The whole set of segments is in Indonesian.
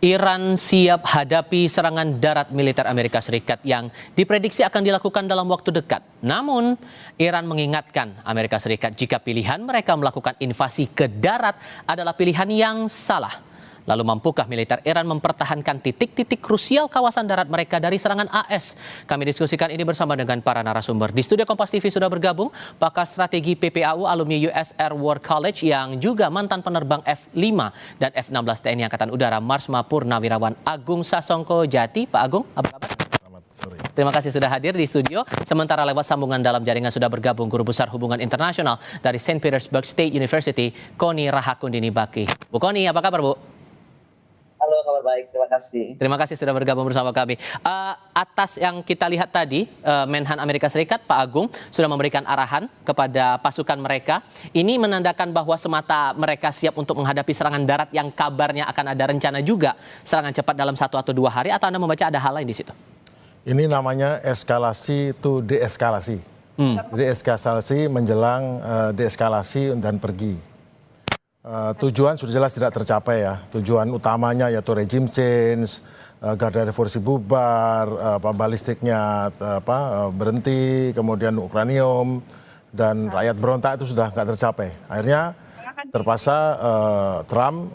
Iran siap hadapi serangan darat militer Amerika Serikat yang diprediksi akan dilakukan dalam waktu dekat. Namun, Iran mengingatkan Amerika Serikat jika pilihan mereka melakukan invasi ke darat adalah pilihan yang salah. Lalu mampukah militer Iran mempertahankan titik-titik krusial kawasan darat mereka dari serangan AS? Kami diskusikan ini bersama dengan para narasumber. Di studio Kompas TV sudah bergabung pakar strategi PPAU alumni US Air War College yang juga mantan penerbang F-5 dan F-16 TNI Angkatan Udara Marsma Purnawirawan Agung Sasongko Jati. Pak Agung, apa kabar? Selamat sore. Terima kasih sudah hadir di studio. Sementara lewat sambungan dalam jaringan sudah bergabung Guru Besar Hubungan Internasional dari St. Petersburg State University, Koni Rahakundini Baki. Bu Koni, apa kabar Bu? Halo, kabar baik. Terima kasih. Terima kasih sudah bergabung bersama kami. Atas yang kita lihat tadi, Menhan Amerika Serikat, Pak Agung, sudah memberikan arahan kepada pasukan mereka. Ini menandakan bahwa semata mereka siap untuk menghadapi serangan darat yang kabarnya akan ada rencana juga serangan cepat dalam 1 atau 2 hari, atau Anda membaca ada hal lain di situ? Ini namanya eskalasi to deeskalasi. Deeskalasi menjelang deeskalasi dan pergi. Tujuan sudah jelas tidak tercapai ya. Tujuan utamanya yaitu regime change, garda revolusi bubar, balistiknya berhenti, kemudian uranium dan rakyat berontak itu sudah nggak tercapai. Akhirnya terpaksa Trump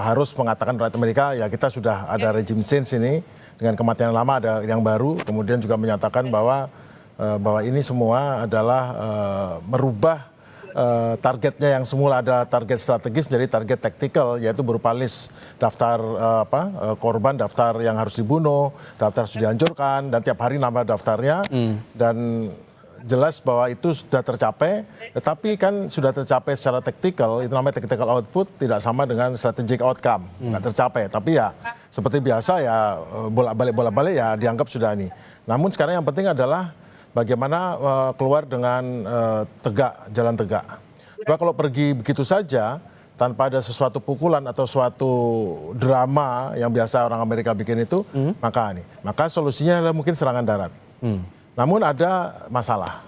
harus mengatakan rakyat Amerika ya kita sudah ada regime change ini dengan kematian lama ada yang baru. Kemudian juga menyatakan bahwa ini semua adalah merubah targetnya yang semula ada target strategis menjadi target taktikal, yaitu berupa list daftar korban, daftar yang harus dibunuh, daftar harus dihancurkan, dan tiap hari nambah daftarnya. Dan jelas bahwa itu sudah tercapai, tetapi kan sudah tercapai secara taktikal, itu namanya tactical output, tidak sama dengan strategic outcome, nggak tercapai. Tapi ya seperti biasa ya bolak-balik ya dianggap sudah ini. Namun sekarang yang penting adalah bagaimana keluar dengan jalan tegak. Sebab kalau pergi begitu saja, tanpa ada sesuatu pukulan atau suatu drama yang biasa orang Amerika bikin itu, maka solusinya adalah mungkin serangan darat. Namun ada masalah.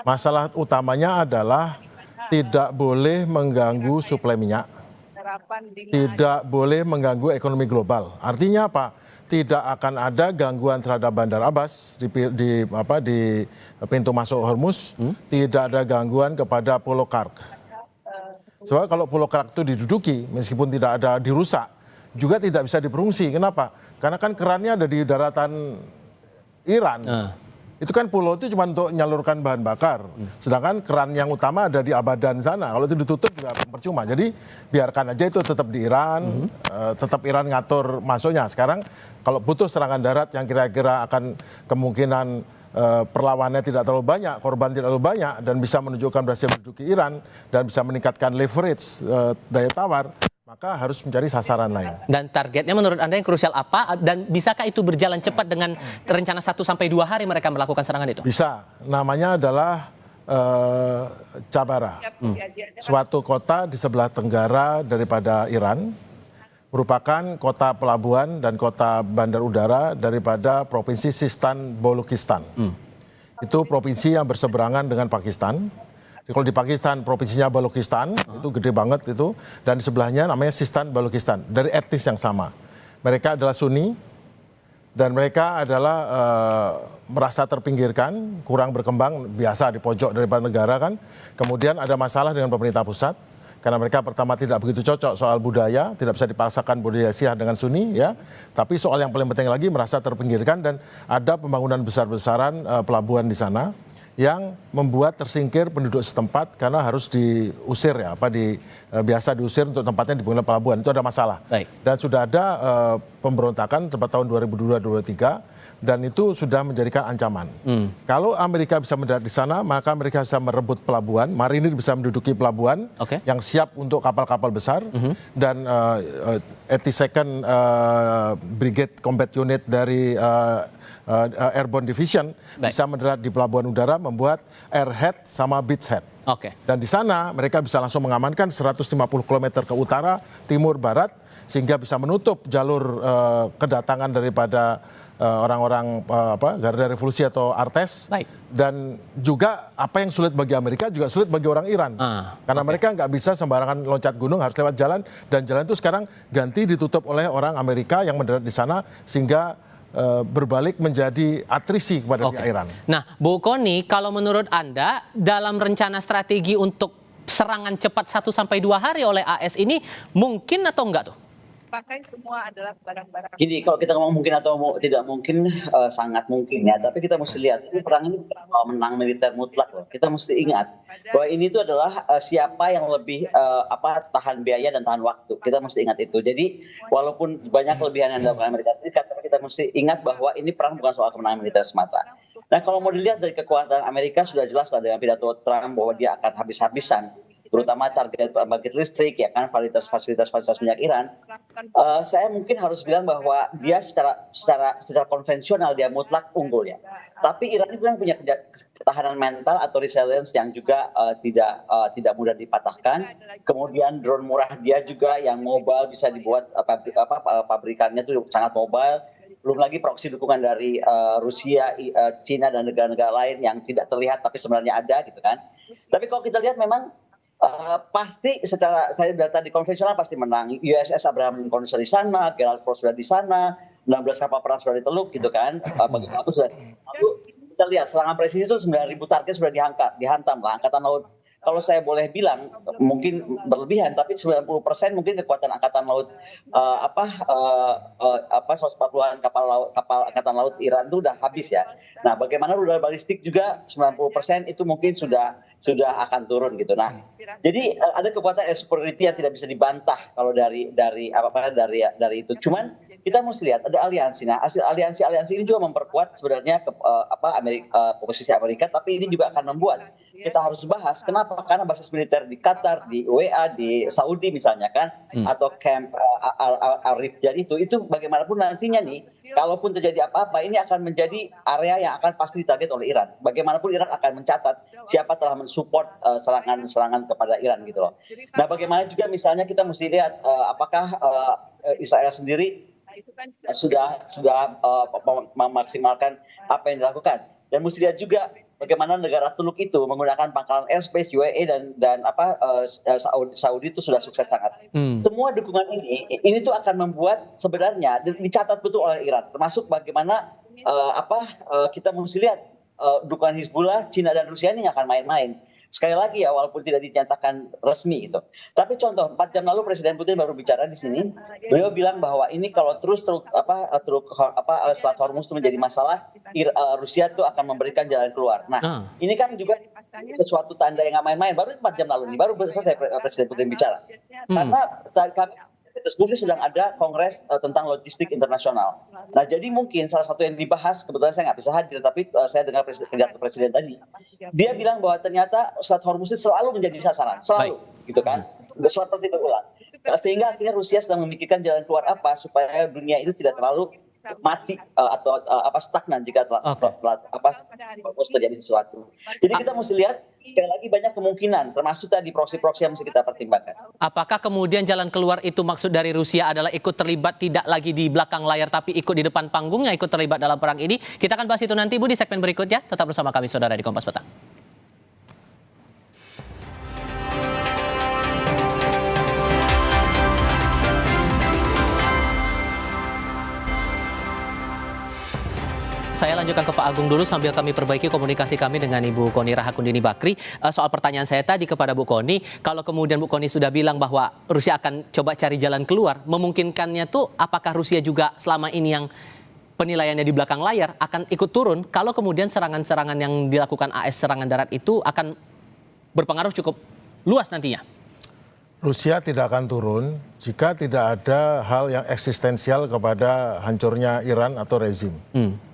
Masalah utamanya adalah tidak boleh mengganggu suplai minyak, tidak boleh mengganggu ekonomi global. Artinya apa? Tidak akan ada gangguan terhadap Bandar Abbas di pintu masuk Hormuz, tidak ada gangguan kepada Pulau Kark. Soalnya kalau Pulau Kark itu diduduki, meskipun tidak ada dirusak, juga tidak bisa diperungsi. Kenapa? Karena kan kerannya ada di daratan Iran. Itu kan pulau itu cuma untuk menyalurkan bahan bakar. Sedangkan keran yang utama ada di Abadan sana. Kalau itu ditutup juga percuma. Jadi biarkan aja itu tetap di Iran, tetap Iran ngatur masuknya. Sekarang kalau butuh serangan darat yang kira-kira akan kemungkinan perlawannya tidak terlalu banyak, korban tidak terlalu banyak, dan bisa menunjukkan berhasil menduduki Iran, dan bisa meningkatkan leverage daya tawar, maka harus mencari sasaran lain. Dan targetnya menurut Anda yang krusial apa? Dan bisakah itu berjalan cepat dengan rencana 1 sampai 2 hari mereka melakukan serangan itu? Bisa. Namanya adalah Cabara. Suatu kota di sebelah tenggara daripada Iran. Merupakan kota pelabuhan dan kota bandar udara daripada Provinsi Sistan Balochistan. Itu provinsi yang berseberangan dengan Pakistan. Kalau di Pakistan provinsinya Balochistan, itu gede banget itu, dan di sebelahnya namanya Sistan Balochistan, dari etnis yang sama. Mereka adalah Sunni, dan mereka adalah merasa terpinggirkan, kurang berkembang, biasa di pojok daripada negara kan. Kemudian ada masalah dengan pemerintah pusat, karena mereka pertama tidak begitu cocok soal budaya, tidak bisa dipaksakan budaya Syiah dengan Sunni, ya. Tapi soal yang paling penting lagi merasa terpinggirkan, dan ada pembangunan besar-besaran pelabuhan di sana, yang membuat tersingkir penduduk setempat karena harus diusir ya, biasa diusir untuk tempatnya di pelabuhan, itu ada masalah. Baik. Dan sudah ada pemberontakan seperti tahun 2022-2023 dan itu sudah menjadikan ancaman. Kalau Amerika bisa mendarat di sana, maka mereka bisa merebut pelabuhan, marinir bisa menduduki pelabuhan yang siap untuk kapal-kapal besar, dan 82nd Brigade Combat Unit dari Airborne Division bisa mendarat di pelabuhan udara, membuat airhead sama beachhead. Dan di sana mereka bisa langsung mengamankan 150 km ke utara, timur, barat, sehingga bisa menutup jalur kedatangan daripada orang-orang Garda Revolusi atau Artes. Baik. Dan juga apa yang sulit bagi Amerika juga sulit bagi orang Iran. Karena mereka nggak bisa sembarangan loncat gunung, harus lewat jalan. Dan jalan itu sekarang ganti ditutup oleh orang Amerika yang mendarat di sana, sehingga berbalik menjadi atrisi kepada pihak Iran. Nah, Bu Kony, kalau menurut Anda dalam rencana strategi untuk serangan cepat 1-2 hari oleh AS ini mungkin atau enggak tuh? Pakai semua adalah barang-barang. Gini, kalau kita ngomong mungkin atau tidak mungkin, sangat mungkin ya. Tapi kita mesti lihat, ini perang ini bukan menang militer mutlak loh. Kita mesti ingat bahwa ini itu adalah siapa yang lebih tahan biaya dan tahan waktu. Kita mesti ingat itu. Jadi walaupun banyak kelebihan yang dilakukan Amerika Serikat, tapi kita mesti ingat bahwa ini perang bukan soal kemenangan militer semata. Nah, kalau mau dilihat dari kekuatan Amerika sudah jelas lah dengan pidato Trump bahwa dia akan habis-habisan, terutama target pembangkit listrik, ya kan, fasilitas minyak Iran. Saya mungkin harus bilang bahwa dia secara konvensional dia mutlak unggul ya. Tapi Iran itu kan punya ketahanan mental atau resilience yang juga tidak mudah dipatahkan. Kemudian drone murah dia juga yang mobile, bisa dibuat pabrikannya itu sangat mobile. Belum lagi proksi dukungan dari Rusia, Cina dan negara-negara lain yang tidak terlihat tapi sebenarnya ada gitu kan. Tapi kalau kita lihat memang pasti secara saya data di konvensional pasti menang. USS Abraham Lincoln sudah di sana, Gerald Ford sudah di sana, 16 kapal perang sudah diteluk gitu kan. Bagaimana sudah. Lalu kita lihat serangan presisi itu 9.000 target sudah dihantam lah angkatan laut. Kalau saya boleh bilang mungkin berlebihan, tapi 90% mungkin kekuatan angkatan laut 140-an kapal angkatan laut Iran itu udah habis ya. Nah, bagaimana rudal balistik juga 90% itu mungkin sudah akan turun gitu. Nah, jadi ada kekuatan air superiority yang tidak bisa dibantah kalau dari itu. Cuman kita mesti lihat ada aliansi. Nah, hasil aliansi ini juga memperkuat sebenarnya posisi Amerika, tapi ini juga akan membuat kita harus bahas kenapa, karena basis militer di Qatar, di UEA, di Saudi misalnya kan, atau camp Arif jadi itu bagaimanapun nantinya nih, kalaupun terjadi apa-apa ini akan menjadi area yang akan pasti ditarget oleh Iran. Bagaimanapun Iran akan mencatat siapa telah mensupport serangan kepada Iran gitu loh. Nah, bagaimana juga misalnya kita mesti lihat apakah Israel sendiri sudah memaksimalkan apa yang dilakukan, dan mesti lihat juga bagaimana negara Teluk itu menggunakan pangkalan airspace UAE dan Saudi itu sudah sukses sangat. Semua dukungan ini tuh akan membuat sebenarnya dicatat betul oleh Iran, termasuk bagaimana kita mesti lihat dukungan Hizbullah, Cina dan Rusia ini nggak akan main-main. Sekali lagi ya, walaupun tidak dinyatakan resmi gitu. Tapi contoh 4 jam lalu Presiden Putin baru bicara di sini. Beliau bilang bahwa ini kalau Selat Hormuz itu menjadi masalah, Rusia itu akan memberikan jalan keluar. Nah, ini kan juga sesuatu tanda yang nggak main-main. Baru 4 jam lalu nih, baru selesai Presiden Putin bicara. Karena kami Petersburg sedang ada kongres tentang logistik internasional. Nah, jadi mungkin salah satu yang dibahas, kebetulan saya nggak bisa hadir, tapi saya dengar pidato presiden tadi, dia bilang bahwa ternyata Selat Hormuz selalu menjadi sasaran, selalu, gitu kan, seperti berulang. Sehingga akhirnya Rusia sedang memikirkan jalan keluar apa supaya dunia itu tidak terlalu mati atau stagnan jika telah terjadi sesuatu. Jadi kita mesti lihat sekali lagi banyak kemungkinan, termasuk tadi proksi-proksi yang mesti kita pertimbangkan. Apakah kemudian jalan keluar itu maksud dari Rusia adalah ikut terlibat tidak lagi di belakang layar tapi ikut di depan panggungnya, ikut terlibat dalam perang ini? Kita akan bahas itu nanti Bu di segmen berikutnya. Tetap bersama kami saudara di Kompas Petang. Saya lanjutkan ke Pak Agung dulu sambil kami perbaiki komunikasi kami dengan Ibu Kony Rahakundini Bakri. Soal pertanyaan saya tadi kepada Bu Kony, kalau kemudian Bu Kony sudah bilang bahwa Rusia akan coba cari jalan keluar, memungkinkannya tuh apakah Rusia juga selama ini yang penilaiannya di belakang layar akan ikut turun kalau kemudian serangan-serangan yang dilakukan AS serangan darat itu akan berpengaruh cukup luas nantinya? Rusia tidak akan turun jika tidak ada hal yang eksistensial kepada hancurnya Iran atau rezim.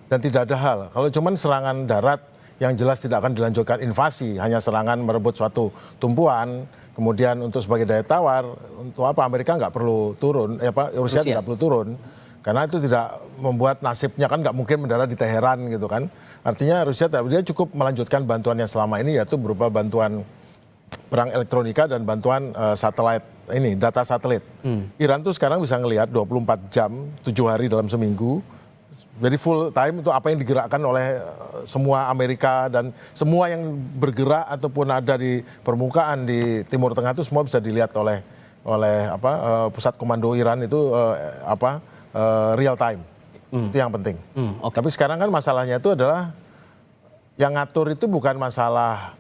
Dan tidak ada hal, kalau cuman serangan darat yang jelas tidak akan dilanjutkan invasi, hanya serangan merebut suatu tumpuan, kemudian untuk sebagai daya tawar, untuk apa Amerika nggak perlu turun, Rusia tidak perlu turun, karena itu tidak membuat nasibnya kan nggak mungkin mendarat di Teheran gitu kan. Artinya Rusia dia cukup melanjutkan bantuannya selama ini, yaitu berupa bantuan perang elektronika dan bantuan satelit ini data satelit. Iran tuh sekarang bisa ngelihat 24 jam, 7 hari dalam seminggu. Jadi full time itu apa yang digerakkan oleh semua Amerika dan semua yang bergerak ataupun ada di permukaan di Timur Tengah itu semua bisa dilihat oleh pusat komando Iran itu real time. Itu yang penting. Tapi sekarang kan masalahnya itu adalah yang ngatur itu bukan masalah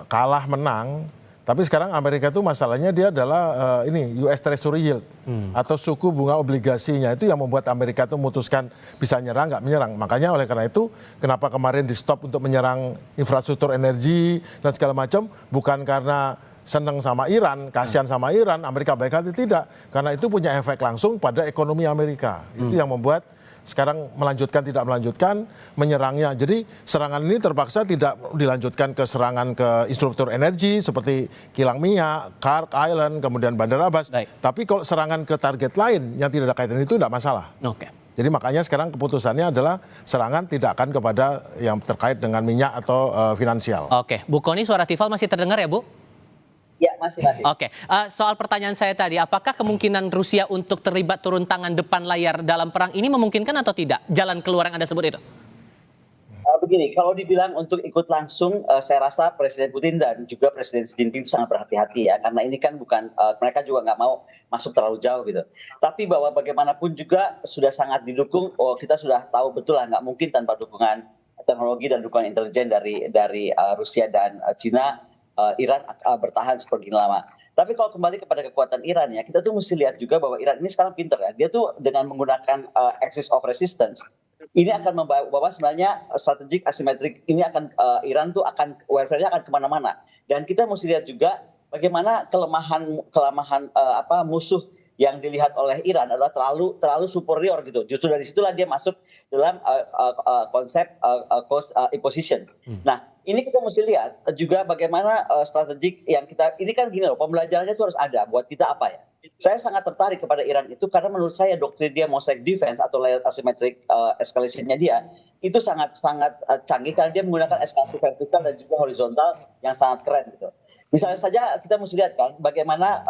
kalah menang. Tapi sekarang Amerika itu masalahnya dia adalah US Treasury Yield atau suku bunga obligasinya itu yang membuat Amerika itu memutuskan bisa nyerang nggak menyerang. Makanya oleh karena itu kenapa kemarin di stop untuk menyerang infrastruktur energi dan segala macam bukan karena senang sama Iran, kasihan sama Iran, Amerika baik hati tidak. Karena itu punya efek langsung pada ekonomi Amerika. Itu yang membuat sekarang tidak melanjutkan menyerangnya. Jadi serangan ini terpaksa tidak dilanjutkan ke serangan ke infrastruktur energi seperti kilang minyak, Khark Island, kemudian Bandar Abbas. Tapi kalau serangan ke target lain yang tidak ada kaitan itu tidak masalah. Jadi makanya sekarang keputusannya adalah serangan tidak akan kepada yang terkait dengan minyak atau finansial. Bu Kony, suara Tifal masih terdengar ya Bu? Ya, masih. Soal pertanyaan saya tadi, apakah kemungkinan Rusia untuk terlibat turun tangan depan layar dalam perang ini memungkinkan atau tidak? Jalan keluar yang Anda sebut itu? Begini, kalau dibilang untuk ikut langsung, saya rasa Presiden Putin dan juga Presiden Xi Jinping sangat berhati-hati ya, karena ini kan bukan, mereka juga nggak mau masuk terlalu jauh gitu. Tapi bahwa bagaimanapun juga sudah sangat didukung, kita sudah tahu betul lah nggak mungkin tanpa dukungan teknologi dan dukungan intelijen dari Rusia dan Cina. Iran bertahan seperti lama. Tapi kalau kembali kepada kekuatan Iran ya, kita tuh mesti lihat juga bahwa Iran ini sekarang pinter ya. Dia tuh dengan menggunakan axis of resistance, ini akan membawa sebenarnya strategik asimetrik ini akan Iran tuh akan warfare-nya akan kemana-mana. Dan kita mesti lihat juga bagaimana kelemahan musuh yang dilihat oleh Iran adalah terlalu superior gitu. Justru dari situlah dia masuk dalam konsep cost imposition. Nah, ini kita mesti lihat juga bagaimana strategik yang ini kan gini loh, pembelajarannya itu harus ada buat kita apa ya. Saya sangat tertarik kepada Iran itu karena menurut saya doktrin dia mosaic defense atau layer asymmetric escalation-nya dia itu sangat canggih karena dia menggunakan eskalasi vertikal dan juga horizontal yang sangat keren gitu. Misalnya saja kita mesti lihat kan bagaimana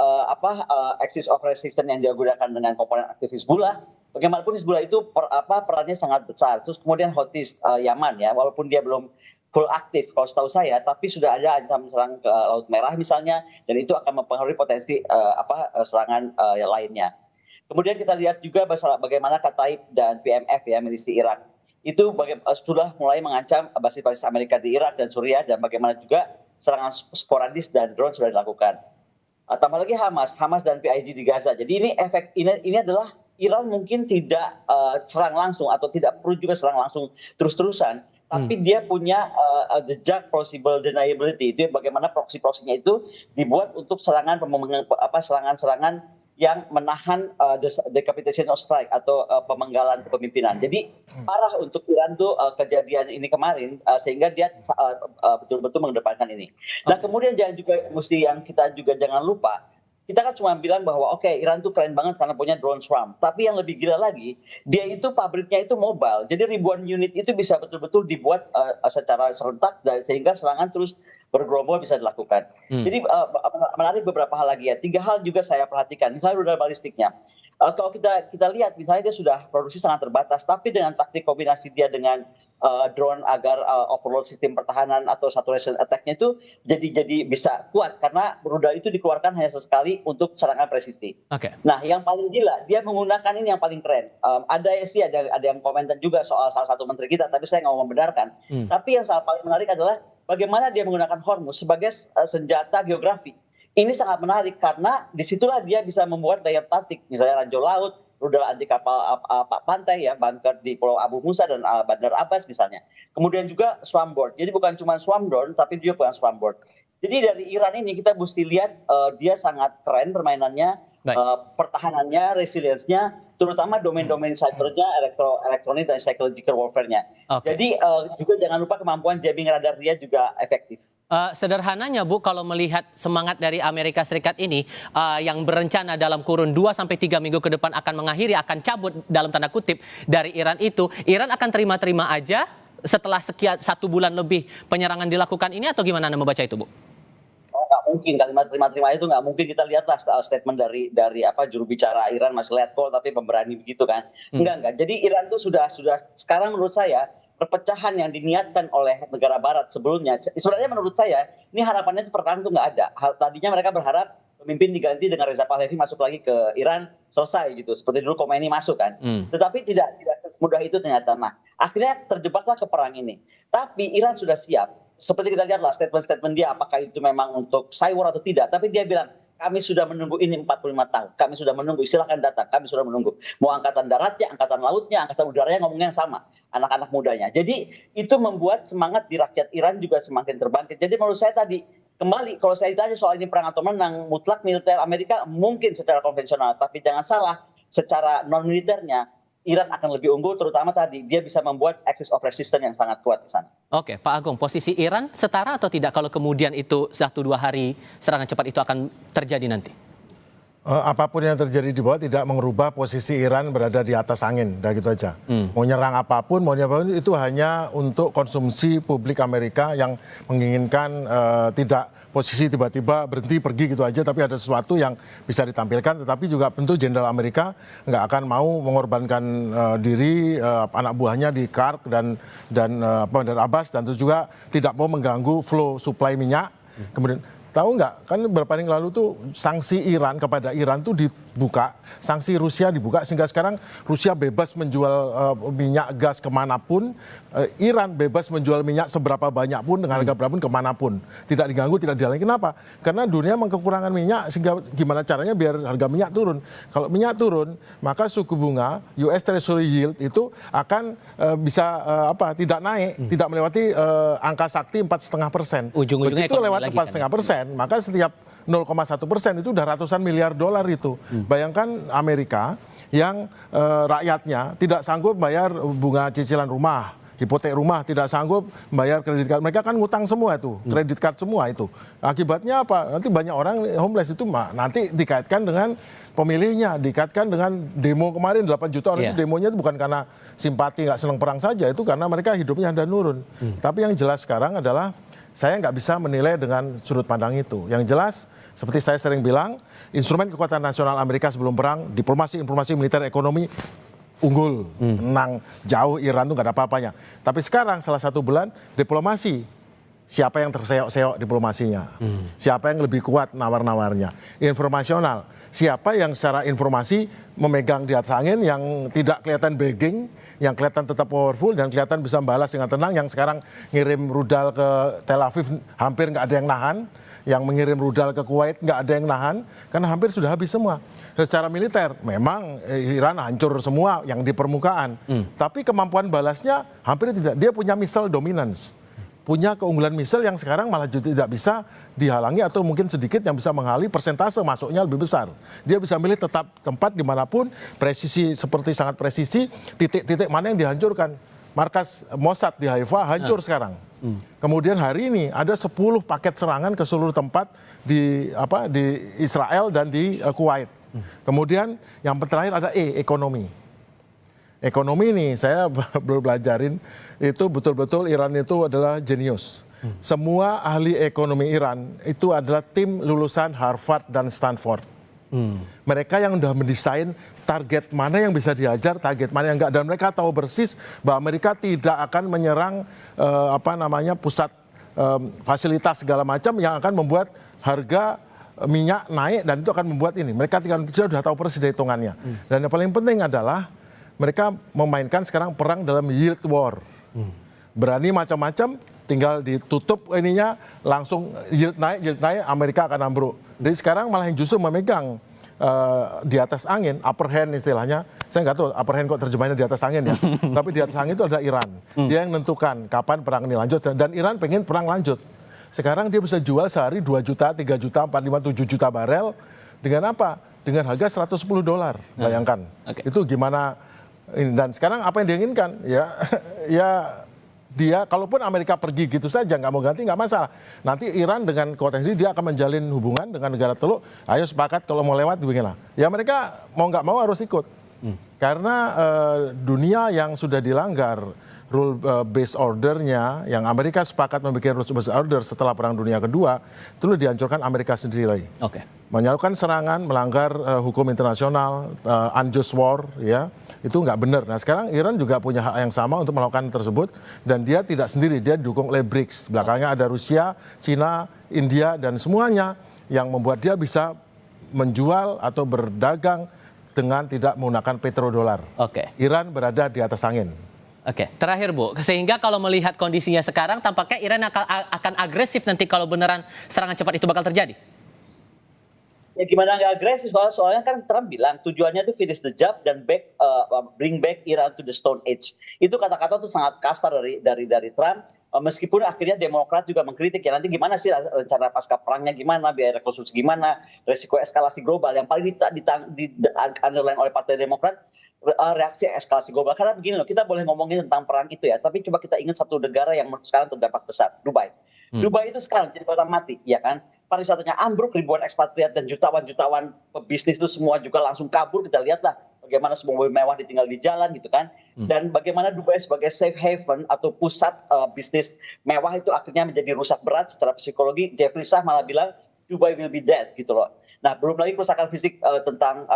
axis of resistance yang dia gunakan dengan komponen aktif Hizbullah. Bagaimanapun Hizbullah itu perannya sangat besar. Terus kemudian Houthis Yaman ya, walaupun dia belum full aktif kalau setahu saya, tapi sudah ada ancaman serang ke Laut Merah misalnya, dan itu akan mempengaruhi potensi serangan yang lainnya. Kemudian kita lihat juga bagaimana Kataib dan PMF ya milisi Irak itu sudah mulai mengancam basis-basis Amerika di Irak dan Suriah, dan bagaimana juga serangan sporadis dan drone sudah dilakukan. Tambah lagi Hamas dan PIG di Gaza. Jadi ini adalah Iran mungkin tidak serang langsung atau tidak perlu juga serang langsung terus-terusan. Tapi dia punya jejak plausible deniability, itu bagaimana proksi-proksinya itu dibuat untuk serangan yang menahan decapitation of strike atau pemenggalan kepemimpinan. Jadi parah untuk Iran tuh kejadian ini kemarin sehingga dia betul-betul mengedepankan ini. Nah kemudian yang kita juga jangan lupa. Kita kan cuma bilang bahwa Iran tuh keren banget karena punya drone swarm. Tapi yang lebih gila lagi, dia itu pabriknya itu mobile. Jadi ribuan unit itu bisa betul-betul dibuat secara serentak sehingga serangan terus bergerombol bisa dilakukan. Jadi menarik beberapa hal lagi ya. 3 hal juga saya perhatikan. Misalnya rudal balistiknya. Kalau kita lihat misalnya dia sudah produksi sangat terbatas, tapi dengan taktik kombinasi dia dengan drone agar overload sistem pertahanan atau saturation attack-nya itu jadi bisa kuat karena rudal itu dikeluarkan hanya sesekali untuk serangan presisi. Nah, yang paling gila dia menggunakan ini yang paling keren. Ada yang komentar juga soal salah satu menteri kita, tapi saya nggak mau membenarkan. Tapi yang paling menarik adalah bagaimana dia menggunakan Hormuz sebagai senjata geografi. Ini sangat menarik karena disitulah dia bisa membuat daya tarik, misalnya ranjau laut, rudal anti kapal pantai ya, bunker di Pulau Abu Musa dan Bandar Abbas misalnya. Kemudian juga swarmboard. Jadi bukan cuma swarm drone, tapi dia bukan swarmboard. Jadi dari Iran ini kita mesti lihat dia sangat keren permainannya, pertahanannya, resilience-nya, terutama domain-domain cybernya, elektronik dan psychological warfare-nya. Jadi juga jangan lupa kemampuan jamming radar dia juga efektif. Sederhananya Bu, kalau melihat semangat dari Amerika Serikat ini yang berencana dalam kurun 2-3 minggu ke depan akan mengakhiri, akan cabut dalam tanda kutip dari Iran itu, Iran akan terima-terima aja setelah 1 bulan lebih penyerangan dilakukan ini atau gimana Anda membaca itu Bu? nggak mungkin kalimat terima-terima itu nggak mungkin. Kita lihatlah statement dari apa juru bicara Iran masih letkol tapi pemberani begitu kan. Enggak. Jadi Iran itu sudah sekarang menurut saya perpecahan yang diniatkan oleh negara Barat sebelumnya, sebenarnya menurut saya ini harapannya itu perang itu nggak ada. Tadinya mereka berharap pemimpin diganti dengan Reza Pahlavi masuk lagi ke Iran, selesai gitu. Seperti dulu Khomeini masuk kan. Tetapi tidak semudah itu ternyata. Nah, akhirnya terjebaklah ke perang ini. Tapi Iran sudah siap. Seperti kita lihatlah statement-statement dia, apakah itu memang untuk cyber atau tidak. Tapi dia bilang, kami sudah menunggu ini 45 tahun. Kami sudah menunggu, silahkan datang. Kami sudah menunggu. Mau angkatan daratnya, angkatan lautnya, angkatan udaranya ngomongnya yang sama. Anak-anak mudanya. Jadi itu membuat semangat di rakyat Iran juga semakin terbangkit. Jadi menurut saya tadi, kembali kalau saya ditanya soal ini perang atau menang, mutlak militer Amerika mungkin secara konvensional. Tapi jangan salah, secara non-militernya, Iran akan lebih unggul, terutama tadi dia bisa membuat axis of resistance yang sangat kuat di sana. Oke, Pak Agung, posisi Iran setara atau tidak kalau kemudian itu 1-2 hari serangan cepat itu akan terjadi nanti? Apapun yang terjadi di bawah tidak mengubah posisi Iran berada di atas angin, udah gitu aja. Mau nyerang apapun, itu hanya untuk konsumsi publik Amerika yang menginginkan tidak posisi tiba-tiba berhenti pergi gitu aja, tapi ada sesuatu yang bisa ditampilkan. Tetapi juga tentu Jenderal Amerika nggak akan mau mengorbankan diri, anak buahnya di Kark dan Bandar Abbas, dan itu juga tidak mau mengganggu flow supply minyak. Kemudian tahu nggak, kan beberapa hari yang lalu tuh sanksi Iran kepada Iran tuh dibuka, sanksi Rusia dibuka, sehingga sekarang Rusia bebas menjual minyak gas kemanapun, Iran bebas menjual minyak seberapa banyak pun, dengan harga berapapun kemanapun. Tidak diganggu, tidak dihalangi. Kenapa? Karena dunia memang kekurangan minyak, sehingga gimana caranya biar harga minyak turun. Kalau minyak turun, maka suku bunga US Treasury Yield itu akan bisa tidak naik, tidak melewati angka sakti 4,5%. Ujung-ujungnya begitu lewat 4,5%. Maka setiap 0,1% itu udah ratusan miliar dolar itu. Bayangkan Amerika yang rakyatnya tidak sanggup bayar bunga cicilan rumah, hipotek rumah, tidak sanggup bayar kredit card. Mereka kan ngutang semua itu, kredit card semua itu. Akibatnya apa? Nanti banyak orang homeless itu nanti dikaitkan dengan pemilihnya, dikaitkan dengan demo kemarin 8 juta orang itu demonya itu bukan karena simpati nggak senang perang saja, itu karena mereka hidupnya ada nurun. Tapi yang jelas sekarang adalah saya nggak bisa menilai dengan sudut pandang itu. Yang jelas, seperti saya sering bilang, instrumen kekuatan nasional Amerika sebelum perang, diplomasi, informasi, militer, ekonomi, unggul, menang, jauh Iran itu nggak ada apa-apanya. Tapi sekarang salah satu bulan, diplomasi, siapa yang terseok-seok diplomasinya, siapa yang lebih kuat nawar-nawarnya, informasional, siapa yang secara informasi memegang di atas angin, yang tidak kelihatan begging, yang kelihatan tetap powerful dan kelihatan bisa membalas dengan tenang, yang sekarang ngirim rudal ke Tel Aviv hampir nggak ada yang nahan, yang mengirim rudal ke Kuwait nggak ada yang nahan, karena hampir sudah habis semua. Secara militer memang Iran hancur semua yang di permukaan, tapi kemampuan balasnya hampir tidak. Dia punya missile dominance, punya keunggulan misil yang sekarang malah tidak bisa dihalangi atau mungkin sedikit yang bisa menghalangi, persentase masuknya lebih besar. Dia bisa milih tetap tempat dimanapun, presisi seperti sangat presisi, titik-titik mana yang dihancurkan. Markas Mossad di Haifa hancur sekarang. Kemudian hari ini ada 10 paket serangan ke seluruh tempat di Israel dan di Kuwait. Kemudian yang terakhir ada ekonomi. Ekonomi ini saya belum belajarin, itu betul-betul Iran itu adalah jenius. Semua ahli ekonomi Iran itu adalah tim lulusan Harvard dan Stanford. Mereka yang sudah mendesain target mana yang bisa diajar, target mana yang enggak, dan mereka tahu persis bahwa Amerika tidak akan menyerang pusat fasilitas segala macam yang akan membuat harga minyak naik, dan itu akan membuat ini. Mereka sudah tahu persis hitungannya. Dan yang paling penting adalah mereka memainkan sekarang perang dalam yield war. Berani macam-macam, tinggal ditutup ininya, langsung yield naik, Amerika akan ambruk. Jadi sekarang malah yang justru memegang di atas angin, upper hand istilahnya. Saya nggak tahu upper hand kok terjemahnya di atas angin ya. Tapi di atas angin itu ada Iran. Dia yang menentukan kapan perang ini lanjut. Dan Iran pengen perang lanjut. Sekarang dia bisa jual sehari 2 juta, 3 juta, 4, 5, 7 juta barel. Dengan apa? Dengan harga $110. Bayangkan. Itu gimana? Dan sekarang apa yang diinginkan? Ya dia, kalaupun Amerika pergi gitu saja, nggak mau ganti, nggak masalah. Nanti Iran dengan kekuatan sendiri, dia akan menjalin hubungan dengan negara Teluk. Ayo sepakat kalau mau lewat, beginilah. Ya mereka mau nggak mau harus ikut. Karena dunia yang sudah dilanggar, rule based ordernya yang Amerika sepakat membuat rule based order setelah Perang Dunia Kedua itu dihancurkan Amerika sendiri lagi. Oke. Melakukan serangan, melanggar hukum internasional, unjust war, ya itu nggak benar. Nah sekarang Iran juga punya hak yang sama untuk melakukan tersebut dan dia tidak sendiri, dia didukung oleh BRICS. Belakangnya ada Rusia, Cina, India dan semuanya yang membuat dia bisa menjual atau berdagang dengan tidak menggunakan petrodolar. Oke. Iran berada di atas angin. Oke, terakhir Bu, sehingga kalau melihat kondisinya sekarang tampaknya Iran akan agresif nanti kalau beneran serangan cepat itu bakal terjadi. Ya gimana nggak agresif, soalnya kan Trump bilang tujuannya itu finish the job dan bring back Iran to the Stone Age. Itu kata-kata tuh sangat kasar dari Trump. Meskipun akhirnya Demokrat juga mengkritik ya nanti gimana sih rencana pasca perangnya gimana, biaya rekonstruksi gimana, resiko eskalasi global yang paling underline oleh Partai Demokrat. Reaksi eskalasi global karena begini loh, kita boleh ngomongin tentang perang itu ya, tapi coba kita ingat satu negara yang sekarang terdampak besar, Dubai. Dubai itu sekarang jadi kota mati, ya kan? Pariwisatanya ambruk, ribuan ekspatriat dan jutawan pebisnis itu semua juga langsung kabur. Kita lihatlah bagaimana semua mobil mewah ditinggal di jalan gitu kan. Dan bagaimana Dubai sebagai safe haven atau pusat bisnis mewah itu akhirnya menjadi rusak berat secara psikologi. Jeffrey Sachs malah bilang Dubai will be dead gitu loh. Nah, belum lagi kerusakan fisik tentang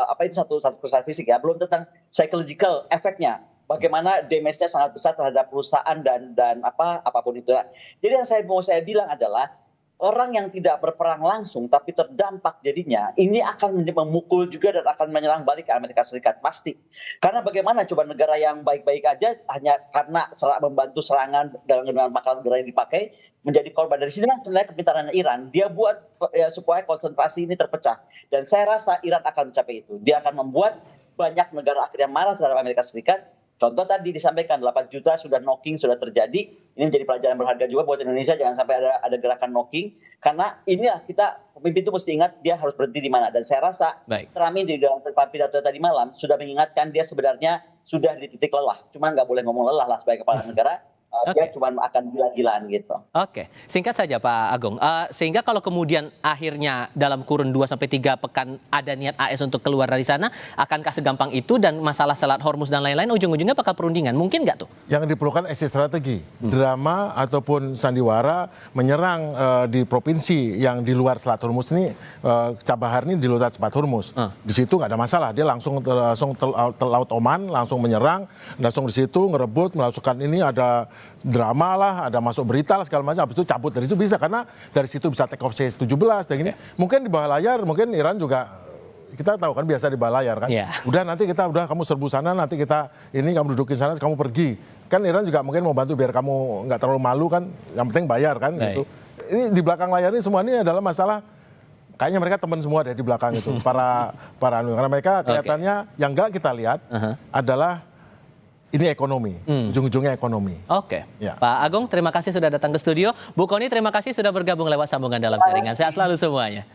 apa itu satu kerusakan fisik ya, belum tentang psychological efeknya. Bagaimana damage-nya sangat besar terhadap perusahaan dan apapun itu. Jadi yang saya bilang adalah orang yang tidak berperang langsung tapi terdampak jadinya ini akan memukul juga dan akan menyerang balik ke Amerika Serikat pasti. Karena bagaimana coba negara yang baik-baik aja hanya karena membantu serangan dengan makanan negara yang dipakai menjadi korban. Dari sini sebenarnya kepintaran Iran, dia buat ya, supaya konsentrasi ini terpecah. Dan saya rasa Iran akan mencapai itu. Dia akan membuat banyak negara akhirnya marah terhadap Amerika Serikat. Contoh tadi disampaikan 8 juta sudah knocking, sudah terjadi. Ini menjadi pelajaran berharga juga buat Indonesia. Jangan sampai ada gerakan knocking. Karena inilah kita, pemimpin itu mesti ingat dia harus berhenti di mana. Dan saya rasa Trump di dalam pidato tadi malam sudah mengingatkan dia sebenarnya sudah di titik lelah. Cuma nggak boleh ngomong lelah lah sebagai kepala negara. Dia cuma akan gila-gilaan gitu. Oke, singkat saja Pak Agung. Sehingga kalau kemudian akhirnya dalam kurun 2-3 pekan ada niat AS untuk keluar dari sana, akankah segampang itu dan masalah Selat Hormuz dan lain-lain ujung-ujungnya bakal perundingan? Mungkin nggak tuh? Yang diperlukan exit strategi. Drama ataupun sandiwara menyerang di provinsi yang di luar Selat Hormuz ini, Chabahar ini di luar Selat Hormuz. Di situ nggak ada masalah. Dia langsung Laut Oman, langsung menyerang, langsung di situ ngerebut, melakukan ini ada drama lah, ada masuk berita lah segala macam, habis itu cabut dari situ bisa karena dari situ bisa take off C-17 dan gini. Mungkin di bawah layar, mungkin Iran juga kita tahu kan biasa di bawah layar kan. Udah nanti kamu serbu sana, nanti kita ini kamu dudukin sana, kamu pergi. Kan Iran juga mungkin mau bantu biar kamu nggak terlalu malu kan, yang penting bayar kan gitu. Ini di belakang layar ini semua ini adalah masalah. Kayaknya mereka teman semua deh di belakang itu para karena mereka kelihatannya yang nggak kita lihat adalah ini ekonomi, ujung-ujungnya ekonomi. Oke. Pak Agung, terima kasih sudah datang ke studio. Bu Kony, terima kasih sudah bergabung lewat sambungan dalam jaringan. Sehat selalu semuanya.